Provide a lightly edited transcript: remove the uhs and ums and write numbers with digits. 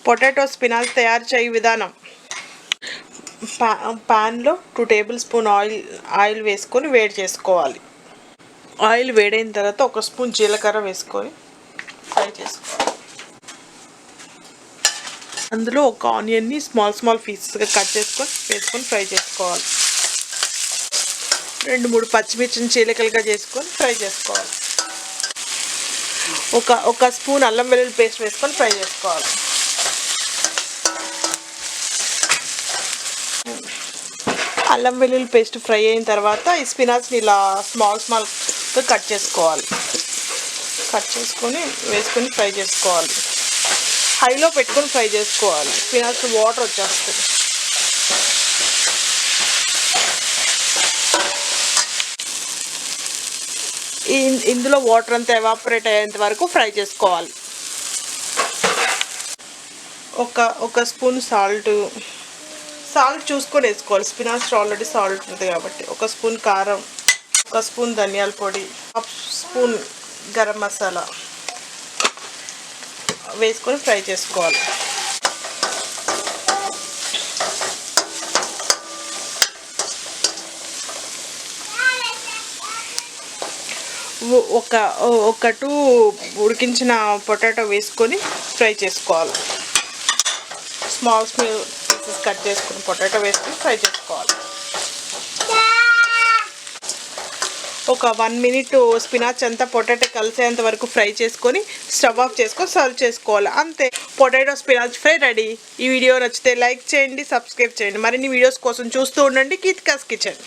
Potato spinach తయారు చేయు విధానం. ప్యాన్లో 2 టేబుల్ స్పూన్ ఆయిల్ వేసుకొని వేడి చేసుకోవాలి. ఆయిల్ వేడైన తర్వాత 1 స్పూన్ జీలకర్ర వేసుకొని ఫ్రై చేసుకోవాలి. అందులో ఒక ఆనియన్ని స్మాల్ పీసెస్గా కట్ వేసుకొని ఫ్రై చేసుకోవాలి. 2-3 పచ్చిమిర్చిని చీలికలుగా చేసుకొని ఫ్రై చేసుకోవాలి. ఒక స్పూన్ అల్లం వెల్లుల్లి పేస్ట్ వేసుకొని ఫ్రై చేసుకోవాలి. అల్లం వెల్లుల్లి పేస్ట్ ఫ్రై అయిన తర్వాత ఈ స్పినాచ్ని ఇలా స్మాల్గా కట్ చేసుకొని వేసుకొని ఫ్రై చేసుకోవాలి. హైలో పెట్టుకొని ఫ్రై చేసుకోవాలి. స్పినాచ్ వాటర్ వచ్చేస్తుంది. ఇందులో వాటర్ అంతా ఎవాపరేట్ అయ్యేంత వరకు ఫ్రై చేసుకోవాలి. ఒక స్పూన్ సాల్ట్ చూసుకొని వేసుకోవాలి. స్పినాచ్ ఆల్రెడీ సాల్ట్ ఉంటుంది కాబట్టి. 1 స్పూన్ కారం, 1 స్పూన్ ధనియాల పొడి, 1 స్పూన్ గరం మసాలా వేసుకొని ఫ్రై చేసుకోవాలి. ఒక 2 ఉడికించిన పొటాటో వేసుకొని ఫ్రై చేసుకోవాలి. స్మాల్ పీసెస్ కట్ చేసుకుని పొటాటో వేసుకొని ఫ్రై చేసుకోవాలి. ఒక 1 మినిట్ స్పినాచ్ అంతా పొటాటో కలిసేంత వరకు ఫ్రై చేసుకొని స్టవ్ ఆఫ్ చేసుకొని సర్వ్ చేసుకోవాలి. అంతే, పొటాటో స్పినాచ్ ఫ్రై రెడీ. ఈ వీడియో నచ్చితే లైక్ చేయండి, సబ్స్క్రైబ్ చేయండి. మరిన్ని వీడియోస్ కోసం చూస్తూ ఉండండి కీతికాస్ కిచెన్.